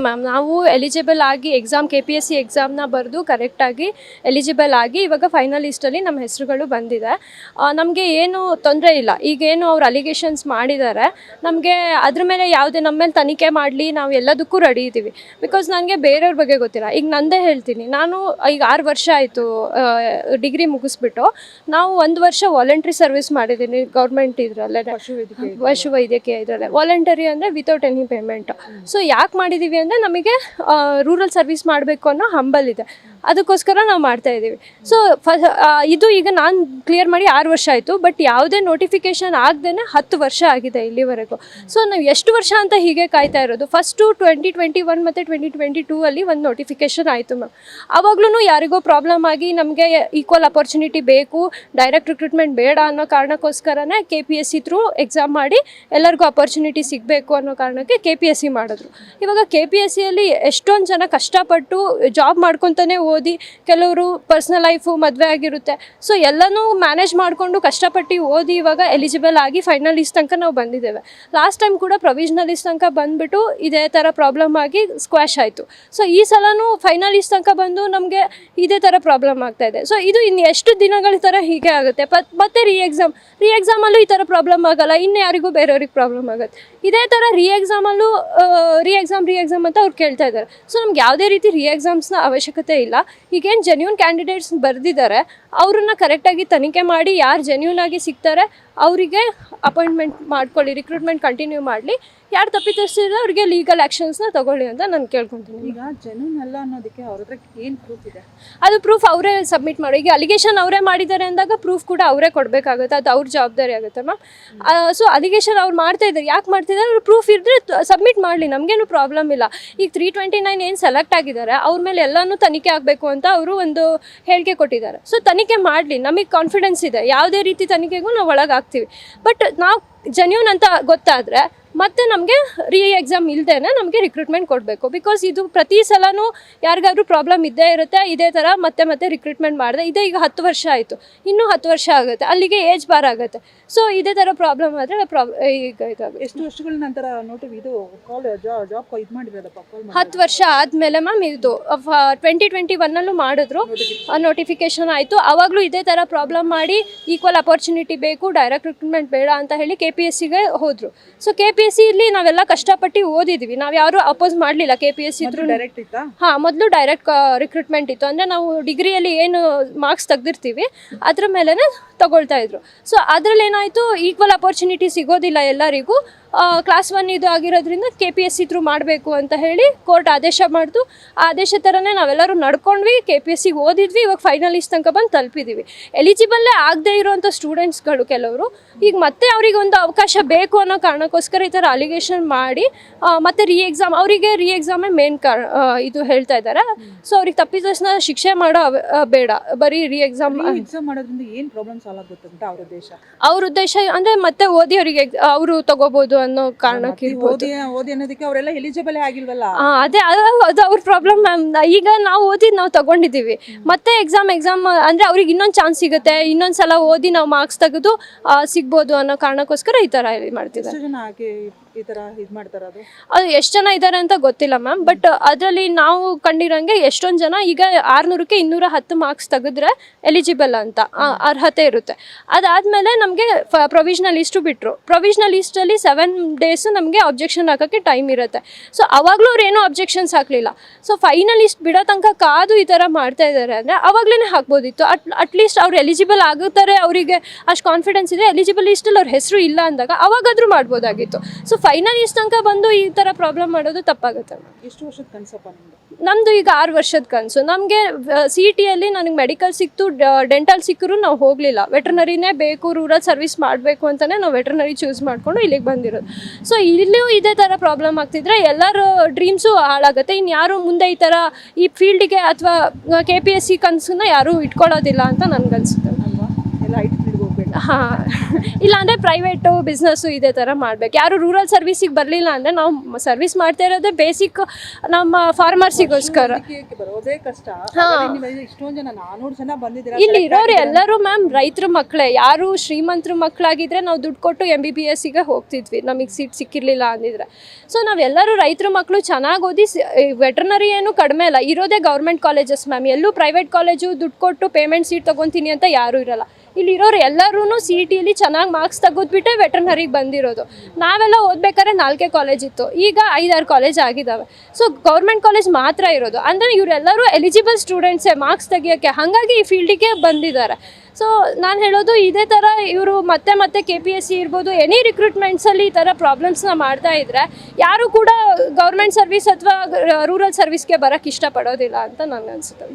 Ma'am ನಾವು eligible ಆಗಿ exam KPSC ಎಕ್ಸಾಮ್ನ ಬರೆದು ಕರೆಕ್ಟಾಗಿ ಎಲಿಜಿಬಲ್ ಆಗಿ ಇವಾಗ ಫೈನಲ್ ಲಿಸ್ಟಲ್ಲಿ ನಮ್ಮ ಹೆಸರುಗಳು ಬಂದಿದೆ. ನಮಗೆ ಏನು ತೊಂದರೆ ಇಲ್ಲ. ಈಗೇನು ಅವ್ರು ಅಲಿಗೇಷನ್ಸ್ ಮಾಡಿದ್ದಾರೆ, ನಮಗೆ ಅದ್ರ ಮೇಲೆ ಯಾವುದೇ ನಮ್ಮ ಮೇಲೆ ತನಿಖೆ ಮಾಡಲಿ, ನಾವು ಎಲ್ಲದಕ್ಕೂ ರೆಡಿ ಇದ್ದೀವಿ. ಬಿಕಾಸ್ ನನಗೆ ಬೇರೆಯವ್ರ ಬಗ್ಗೆ ಗೊತ್ತಿಲ್ಲ. ಈಗ ನಂದೇ ಹೇಳ್ತೀನಿ, ನಾನು ಈಗ 6 ವರ್ಷ ಆಯಿತು ಡಿಗ್ರಿ ಮುಗಿಸ್ಬಿಟ್ಟು. ನಾವು 1 ವರ್ಷ ವಾಲಂಟ್ರಿ ಸರ್ವಿಸ್ ಮಾಡಿದ್ದೀನಿ ಗೌರ್ಮೆಂಟ್ ಇದರಲ್ಲೇ, ಪಶುವೈದ್ಯಕೀಯ ಇದರಲ್ಲೇ. ವಾಲಂಟರಿ ಅಂದರೆ ವಿತೌಟ್ ಎನಿ ಪೇಮೆಂಟ್. ಸೊ ಯಾಕೆ ಮಾಡಿದ್ದೀವಿ ಅಂದರೆ ನಮಗೆ ರೂರಲ್ ಸರ್ವಿಸ್ ಮಾಡಬೇಕು ಅನ್ನೋ ಹಂಬಲ್ ಇದೆ, ಅದಕ್ಕೋಸ್ಕರ ನಾವು ಮಾಡ್ತಾ ಇದ್ದೀವಿ. ಸೊ ಇದು ಈಗ ನಾನು ಕ್ಲಿಯರ್ ಮಾಡಿ 6 ವರ್ಷ ಆಯಿತು, ಬಟ್ ಯಾವುದೇ ನೋಟಿಫಿಕೇಷನ್ ಆಗದೇ 10 ವರ್ಷ ಆಗಿದೆ ಇಲ್ಲಿವರೆಗೂ. ಸೊ ನಾವು ಎಷ್ಟು ವರ್ಷ ಅಂತ ಹೀಗೆ ಕಾಯ್ತಾ ಇರೋದು. ಫಸ್ಟು 2021 ಮತ್ತು 2022 ಅಲ್ಲಿ ಒಂದು ನೋಟಿಫಿಕೇಷನ್ ಆಯಿತು ಮ್ಯಾಮ್. ಆವಾಗ್ಲೂ ಯಾರಿಗೋ ಪ್ರಾಬ್ಲಮ್ ಆಗಿ ನಮಗೆ ಈಕ್ವಲ್ ಅಪರ್ಚುನಿಟಿ ಬೇಕು, ಡೈರೆಕ್ಟ್ ರಿಕ್ರೂಟ್ಮೆಂಟ್ ಬೇಡ ಅನ್ನೋ ಕಾರಣಕ್ಕೋಸ್ಕರನೇ KPSC ಥ್ರೂ ಎಕ್ಸಾಮ್ ಮಾಡಿ ಎಲ್ಲರಿಗೂ ಅಪರ್ಚುನಿಟಿ ಸಿಗಬೇಕು ಅನ್ನೋ ಕಾರಣಕ್ಕೆ KPSC ಮಾಡಿದ್ರು. ಇವಾಗ KPSCಯಲ್ಲಿ ಎಷ್ಟೊಂದು ಜನ ಕಷ್ಟಪಟ್ಟು ಜಾಬ್ ಮಾಡ್ಕೊತಾನೆ ಓದಿ, ಕೆಲವರು ಪರ್ಸ್ನಲ್ ಲೈಫು ಮದುವೆ ಆಗಿರುತ್ತೆ. ಸೊ ಎಲ್ಲನೂ ಮ್ಯಾನೇಜ್ ಮಾಡಿಕೊಂಡು ಕಷ್ಟಪಟ್ಟು ಓದಿ ಇವಾಗ ಎಲಿಜಿಬಲ್ ಆಗಿ ಫೈನಲ್ ಲಿಸ್ಟ್ ತನಕ ನಾವು ಬಂದಿದ್ದೇವೆ. ಲಾಸ್ಟ್ ಟೈಮ್ ಕೂಡ ಪ್ರೊವಿಷನಲ್ ಲಿಸ್ಟ್ ತನಕ ಬಂದುಬಿಟ್ಟು ಇದೇ ಥರ ಪ್ರಾಬ್ಲಮ್ ಆಗಿ ಸ್ಕ್ವಾಶ್ ಆಯಿತು. ಸೊ ಈ ಸಲನೂ ಫೈನಲ್ ಲಿಸ್ಟ್ ತನಕ ಬಂದು ನಮಗೆ ಇದೇ ಥರ ಪ್ರಾಬ್ಲಮ್ ಆಗ್ತಾಯಿದೆ. ಸೊ ಇದು ಇನ್ನು ಎಷ್ಟು ದಿನಗಳ ಥರ ಹೀಗೆ ಆಗುತ್ತೆ. ಮತ್ತೆ ರೀ ಎಕ್ಸಾಮಲ್ಲೂ ಈ ಥರ ಪ್ರಾಬ್ಲಮ್ ಆಗಲ್ಲ, ಇನ್ನು ಯಾರಿಗೂ ಬೇರೆಯವ್ರಿಗೆ ಪ್ರಾಬ್ಲಮ್ ಆಗುತ್ತೆ. ಇದೇ ಥರ ರೀ ಎಕ್ಸಾಮಲ್ಲೂ ರೀ ಎಕ್ಸಾಮ್ ಅಂತ ಅವ್ರು ಕೇಳ್ತಾ ಇದ್ದಾರೆ. ಸೊ ನಮ್ಗೆ ಯಾವುದೇ ರೀತಿ ರೀ ಎಕ್ಸಾಮ್ಸ್ನ ಅವಶ್ಯಕತೆ ಇಲ್ಲ. ಈಗೇನು ಜೆನ್ಯೂನ್ ಕ್ಯಾಂಡಿಡೇಟ್ಸ್ ಬರೆದಿದ್ದಾರೆ ಅವ್ರನ್ನ ಕರೆಕ್ಟಾಗಿ ತನಿಖೆ ಮಾಡಿ ಯಾರು ಜೆನ್ಯೂನ್ ಆಗಿ ಸಿಗ್ತಾರೆ ಅವರಿಗೆ ಅಪಾಯಿಂಟ್ಮೆಂಟ್ ಮಾಡ್ಕೊಳ್ಳಿ, ರಿಕ್ರೂಟ್ಮೆಂಟ್ ಕಂಟಿನ್ಯೂ ಮಾಡಲಿ. ಯಾರು ತಪ್ಪಿತಸ್ಥರಿದ್ರೆ ಅವರಿಗೆ ಲೀಗಲ್ ಆ್ಯಕ್ಷನ್ಸ್ನ ತೊಗೊಳ್ಳಿ ಅಂತ ನಾನು ಕೇಳ್ಕೊತೀನಿ. ಈಗ ಜೆನ್ಯೂನ್ ಅಲ್ಲ ಅನ್ನೋದಕ್ಕೆ ಅವ್ರ ಹತ್ರ ಏನು ಪ್ರೂಫ್ ಇದೆ? ಅದು ಪ್ರೂಫ್ ಅವರೇ ಸಬ್ಮಿಟ್ ಮಾಡಿ. ಈಗ ಅಲಿಗೇಷನ್ ಅವರೇ ಮಾಡಿದ್ದಾರೆ ಅಂದಾಗ ಪ್ರೂಫ್ ಕೂಡ ಅವರೇ ಕೊಡಬೇಕಾಗುತ್ತೆ, ಅದು ಅವ್ರ ಜವಾಬ್ದಾರಿ ಆಗುತ್ತೆ ಮ್ಯಾಮ್. ಸೊ ಅಲಿಗೇಷನ್ ಅವ್ರು ಮಾಡ್ತಾ ಇದ್ದಾರೆ, ಯಾಕೆ ಮಾಡ್ತಿದ್ದಾರೆ? ಅವ್ರು ಪ್ರೂಫ್ ಇದ್ದರೆ ಸಬ್ಮಿಟ್ ಮಾಡಲಿ, ನಮಗೇನು ಪ್ರಾಬ್ಲಮ್ ಇಲ್ಲ. ಈಗ 329 ಏನು ಸೆಲೆಕ್ಟ್ ಆಗಿದ್ದಾರೆ ಅವ್ರ ಮೇಲೆ ಎಲ್ಲನೂ ತನಿಖೆ ಆಗಬೇಕು ಅಂತ ಅವರು ಒಂದು ಹೇಳಿಕೆ ಕೊಟ್ಟಿದ್ದಾರೆ. ಸೊ ತನಿಖೆ ಮಾಡಲಿ, ನಮಗೆ ಕಾನ್ಫಿಡೆನ್ಸ್ ಇದೆ, ಯಾವುದೇ ರೀತಿ ತನಿಖೆಗೂ ನಾವು ಒಳಗಾಗ್ತೀವಿ. ಬಟ್ ನಾವು ಜೆನ್ಯೂನ್ ಅಂತ ಗೊತ್ತಾದರೆ ಮತ್ತು ನಮಗೆ ರೀ ಎಕ್ಸಾಮ್ ಇಲ್ಲದೇ ನಮಗೆ ರಿಕ್ರೂಟ್ಮೆಂಟ್ ಕೊಡಬೇಕು. ಬಿಕಾಸ್ ಇದು ಪ್ರತಿ ಸಲವೂ ಯಾರಿಗಾದ್ರೂ ಪ್ರಾಬ್ಲಮ್ ಇದ್ದೇ ಇರುತ್ತೆ. ಇದೇ ಥರ ಮತ್ತೆ ರಿಕ್ರೂಟ್ಮೆಂಟ್ ಮಾಡಿದೆ, ಇದೇ ಈಗ 10 ವರ್ಷ ಆಯಿತು, ಇನ್ನೂ 10 ವರ್ಷ ಆಗುತ್ತೆ, ಅಲ್ಲಿಗೆ ಏಜ್ ಬಾರ್ ಆಗುತ್ತೆ. ಸೊ ಇದೇ ಥರ ಪ್ರಾಬ್ಲಮ್ ಆದರೆ ಈಗ ಇದಾಗುತ್ತೆ. ಎಷ್ಟು ವರ್ಷಗಳ ನಂತರ ಇದು ಜಾಬ್ ಇದು ಮಾಡಿರೋದಪ್ಪ? 10 ವರ್ಷ ಆದಮೇಲೆ ಮ್ಯಾಮ್ ಇದು 2021 ಮಾಡಿದ್ರು, ನೋಟಿಫಿಕೇಶನ್ ಆಯಿತು. ಆವಾಗಲೂ ಇದೇ ಥರ ಪ್ರಾಬ್ಲಮ್ ಮಾಡಿ ಈಕ್ವಲ್ ಅಪರ್ಚುನಿಟಿ ಬೇಕು, ಡೈರೆಕ್ಟ್ ರಿಕ್ರೂಟ್ಮೆಂಟ್ ಬೇಡ ಅಂತ ಹೇಳಿ KPSCಗೆ ಹೋದರು. ಸೊ KPSCಲಿ ನಾವೆಲ್ಲ ಕಷ್ಟಪಟ್ಟು ಓದಿದ್ವಿ, ನಾವು ಯಾರೂ ಅಪೋಸ್ ಮಾಡಲಿಲ್ಲ. KPSC ಥ್ರೂ ಡೈರೆಕ್ಟ್ ಇತ್ತಾ? ಹಾಂ, ಮೊದಲು ಡೈರೆಕ್ಟ್ ರಿಕ್ರೂಟ್ಮೆಂಟ್ ಇತ್ತು. ಅಂದರೆ ನಾವು ಡಿಗ್ರಿಯಲ್ಲಿ ಏನು ಮಾರ್ಕ್ಸ್ ತೆಗೆದಿರ್ತೀವಿ ಅದ್ರ ಮೇಲೇ ತಗೊಳ್ತಾ ಇದ್ರು. ಸೊ ಅದರಲ್ಲಿ ಏನಾಯಿತು, ಈಕ್ವಲ್ ಅಪರ್ಚುನಿಟಿ ಸಿಗೋದಿಲ್ಲ ಎಲ್ಲರಿಗೂ. ಕ್ಲಾಸ್ 1 ಇದು ಆಗಿರೋದ್ರಿಂದ KPSC ಥ್ರೂ ಮಾಡಬೇಕು ಅಂತ ಹೇಳಿ ಕೋರ್ಟ್ ಆದೇಶ ಮಾಡ್ತು. ಆ ಆದೇಶ ಥರನೇ ನಾವೆಲ್ಲರೂ ನಡ್ಕೊಂಡ್ವಿ, KPSC ಓದಿದ್ವಿ, ಇವಾಗ ಫೈನಲ್ ಲಿಸ್ಟ್ ತನಕ ಬಂದು ತಲುಪಿದ್ದೀವಿ. ಎಲಿಜಿಬಲ್ಲೇ ಆಗದೆ ಇರೋವಂಥ ಸ್ಟೂಡೆಂಟ್ಸ್ಗಳು ಕೆಲವರು ಈಗ ಮತ್ತೆ ಅವರಿಗೆ ಒಂದು ಅವಕಾಶ ಬೇಕು ಅನ್ನೋ ಕಾರಣಕ್ಕೋಸ್ಕರ ಈ ಥರ ಅಲಿಗೇಷನ್ ಮಾಡಿ ಮತ್ತೆ ಅವರಿಗೆ ರೀ ಎಕ್ಸಾಮೇ ಮೇನ್ ಇದು ಹೇಳ್ತಾ ಇದ್ದಾರೆ. ಸೊ ಅವ್ರಿಗೆ ತಪ್ಪಿದ ಶಿಕ್ಷೆ ಮಾಡೋ ಬೇಡ, ಬರೀ ರೀ ಎಕ್ಸಾಮ್ ಮಾಡೋದ್ರಿಂದ ಏನು ಪ್ರಾಬ್ಲಮ್ ಸಾಲ್ವ್ ಆಗುತ್ತೆ ಅಂತ ಅವ್ರ ಉದ್ದೇಶ ಅಂದರೆ ಮತ್ತೆ ಓದಿ ಅವರಿಗೆ ಅವರು ತಗೋಬೋದು ಅನ್ನೋ ಕಾರಣಕ್ಕೆ ಓದಿ ಅನ್ನೋದಕ್ಕೆ ಅವರೆಲ್ಲ ಎಲಿಜಿಬಲ್ ಆಗಿಲ್ವಲ್ಲ. ಅದೇ ಅದು ಅವ್ರ ಪ್ರಾಬ್ಲಮ್ ಮ್ಯಾಮ್. ಈಗ ನಾವು ಓದಿದ್ದು ನಾವು ತಗೊಂಡಿದ್ದೀವಿ, ಮತ್ತೆ ಎಕ್ಸಾಮ್ ಅಂದರೆ ಅವ್ರಿಗೆ ಇನ್ನೊಂದು ಚಾನ್ಸ್ ಸಿಗುತ್ತೆ, ಇನ್ನೊಂದು ಸಲ ಓದಿ ನಾವು ಮಾರ್ಕ್ಸ್ ತೆಗೆದು ಸಿಗ್ಬೋದು ಅನ್ನೋ ಕಾರಣಕ್ಕೋಸ್ಕರ ಈ ಥರ ಮಾಡ್ತಿದ್ದಾರೆ. ಈ ಥರ ಇದು ಮಾಡ್ತಾರೆ. ಅದು ಎಷ್ಟು ಜನ ಇದ್ದಾರೆ ಅಂತ ಗೊತ್ತಿಲ್ಲ ಮ್ಯಾಮ್, ಬಟ್ ಅದರಲ್ಲಿ ನಾವು ಕಂಡಿರೋಂಗೆ ಎಷ್ಟೊಂದು ಜನ ಈಗ 600ಕ್ಕೆ 210 ಮಾರ್ಕ್ಸ್ ತೆಗೆದ್ರೆ ಎಲಿಜಿಬಲ್ ಅಂತ ಅರ್ಹತೆ ಇರುತ್ತೆ. ಅದಾದಮೇಲೆ ನಮಗೆ ಪ್ರೊವಿಷನಲ್ ಲಿಸ್ಟು ಬಿಟ್ಟರು. ಪ್ರೊವಿಷನಲ್ ಲಿಸ್ಟಲ್ಲಿ 7 ಡೇಸು ನಮಗೆ ಅಬ್ಜೆಕ್ಷನ್ ಹಾಕೋಕ್ಕೆ ಟೈಮ್ ಇರುತ್ತೆ. ಸೊ ಅವಾಗಲೂ ಅವ್ರು ಏನೂ ಅಬ್ಜೆಕ್ಷನ್ಸ್ ಹಾಕಲಿಲ್ಲ. ಸೊ ಫೈನಲ್ ಲಿಸ್ಟ್ ಬಿಡೋ ತನಕ ಕಾದು ಈ ಥರ ಮಾಡ್ತಾ ಇದ್ದಾರೆ ಅಂದರೆ ಅವಾಗಲೇ ಹಾಕ್ಬೋದಿತ್ತು. ಅಟ್ಲೀಸ್ಟ್ ಅವ್ರು ಎಲಿಜಿಬಲ್ ಆಗುತ್ತಾರೆ, ಅವರಿಗೆ ಅಷ್ಟು ಕಾನ್ಫಿಡೆನ್ಸ್ ಇದೆ, ಎಲಿಜಿಬಲ್ ಲಿಸ್ಟಲ್ಲಿ ಅವ್ರ ಹೆಸರು ಇಲ್ಲ ಅಂದಾಗ ಅವಾಗಾದರೂ ಮಾಡ್ಬೋದಾಗಿತ್ತು. ಸೊ ಫೈನಲ್ ಇಷ್ಟು ತನಕ ಬಂದು ಈ ಥರ ಪ್ರಾಬ್ಲಮ್ ಮಾಡೋದು ತಪ್ಪಾಗುತ್ತೆ. ಎಷ್ಟು ವರ್ಷದ ಕನಸಪ್ಪ ನಿಮ್ಮದು? ನಮ್ಮದು ಈಗ 6 ವರ್ಷದ ಕನಸು. ನಮಗೆ CETಯಲ್ಲಿ ನನಗೆ ಮೆಡಿಕಲ್ ಸಿಕ್ತು, ಡೆಂಟಲ್ ಸಿಕ್ಕರೂ ನಾವು ಹೋಗಲಿಲ್ಲ. ವೆಟ್ರನರಿನೇ ಬೇಕು, ರೂರಲ್ ಸರ್ವಿಸ್ ಮಾಡಬೇಕು ಅಂತಲೇ ನಾವು ವೆಟ್ರನರಿ ಚೂಸ್ ಮಾಡಿಕೊಂಡು ಇಲ್ಲಿಗೆ ಬಂದಿರೋದು. ಸೊ ಇಲ್ಲೂ ಇದೇ ಥರ ಪ್ರಾಬ್ಲಮ್ ಆಗ್ತಿದ್ರೆ ಎಲ್ಲರ ಡ್ರೀಮ್ಸು ಹಾಳಾಗುತ್ತೆ. ಇನ್ನು ಯಾರು ಮುಂದೆ ಈ ಥರ ಈ ಫೀಲ್ಡಿಗೆ ಅಥವಾ KPSC ಕನಸನ್ನ ಯಾರೂ ಇಟ್ಕೊಳ್ಳೋದಿಲ್ಲ ಅಂತ ನನಗನ್ಸುತ್ತೆ. ಅಲ್ವಾ? ಎಲ್ಲ ಐ ಟಿ ಫೀಲ್ಡ್ಗೆ ಹೋಗ್ಬೇಕು. ಹಾಂ, ಇಲ್ಲಾಂದರೆ ಪ್ರೈವೇಟು ಬಿಸ್ನೆಸ್ಸು ಇದೇ ಥರ ಮಾಡಬೇಕು. ಯಾರು ರೂರಲ್ ಸರ್ವಿಸಿಗೆ ಬರಲಿಲ್ಲ ಅಂದರೆ ನಾವು ಸರ್ವಿಸ್ ಮಾಡ್ತಾ ಇರೋದೇ ಬೇಸಿಕ್ ನಮ್ಮ ಫಾರ್ಮರ್ಸಿಗೋಸ್ಕರ. ಅದಕ್ಕೆ ಬರೋದೇ ಕಷ್ಟ. ಇಷ್ಟೊಂದು ಜನ 400 ಜನ ಬಂದಿದ್ದೀರಾ. ಇಲ್ಲಿ ಇರೋರು ಎಲ್ಲರೂ ಮ್ಯಾಮ್ ರೈತರ ಮಕ್ಕಳೇ. ಯಾರು ಶ್ರೀಮಂತರ ಮಕ್ಕಳಾಗಿದ್ದರೆ ನಾವು ದುಡ್ಡು ಕೊಟ್ಟು MBBSಗೆ ಹೋಗ್ತಿದ್ವಿ, ನಮಗೆ ಸೀಟ್ ಸಿಕ್ಕಿರಲಿಲ್ಲ ಅಂದಿದ್ರೆ. ಸೊ ನಾವೆಲ್ಲರೂ ರೈತರ ಮಕ್ಕಳು ಚೆನ್ನಾಗಿ ಓದಿ ವೆಟರ್ನರಿ ಏನು ಕಡಿಮೆ ಅಲ್ಲ, ಇರೋದೇ ಗೌರ್ಮೆಂಟ್ ಕಾಲೇಜಸ್ ಮ್ಯಾಮ್. ಎಲ್ಲೂ ಪ್ರೈವೇಟ್ ಕಾಲೇಜು ದುಡ್ಡು ಕೊಟ್ಟು ಪೇಮೆಂಟ್ ಸೀಟ್ ತೊಗೊತೀನಿ ಅಂತ ಯಾರೂ ಇರಲ್ಲ. ಇಲ್ಲಿರೋರು ಎಲ್ಲರೂ CETಯಲ್ಲಿ ಚೆನ್ನಾಗಿ ಮಾರ್ಕ್ಸ್ ತೆಗೆದ್ಬಿಟ್ಟೆ ವೆಟರ್ನರಿಗೆ ಬಂದಿರೋದು. ನಾವೆಲ್ಲ ಓದ್ಬೇಕಾದ್ರೆ 4 ಕಾಲೇಜ್ ಇತ್ತು, ಈಗ 5-6 ಕಾಲೇಜ್ ಆಗಿದ್ದಾವೆ. ಸೊ ಗೌರ್ಮೆಂಟ್ ಕಾಲೇಜ್ ಮಾತ್ರ ಇರೋದು. ಅಂದರೆ ಇವರೆಲ್ಲರೂ ಎಲಿಜಿಬಲ್ ಸ್ಟೂಡೆಂಟ್ಸೇ ಮಾರ್ಕ್ಸ್ ತೆಗಿಯೋಕ್ಕೆ, ಹಾಗಾಗಿ ಈ ಫೀಲ್ಡಿಗೆ ಬಂದಿದ್ದಾರೆ. ಸೊ ನಾನು ಹೇಳೋದು ಇದೇ ಥರ ಇವರು ಮತ್ತೆ KPSC ಇರ್ಬೋದು, ಎನಿ ರಿಕ್ರೂಟ್ಮೆಂಟ್ಸಲ್ಲಿ ಈ ಥರ ಪ್ರಾಬ್ಲಮ್ಸ್ನ ಮಾಡ್ತಾ ಇದ್ದರೆ ಯಾರು ಕೂಡ ಗೌರ್ಮೆಂಟ್ ಸರ್ವಿಸ್ ಅಥವಾ ರೂರಲ್ ಸರ್ವಿಸ್ಗೆ ಬರೋಕ್ಕೆ ಇಷ್ಟಪಡೋದಿಲ್ಲ ಅಂತ ನನಗೆ ಅನಿಸುತ್ತೆ.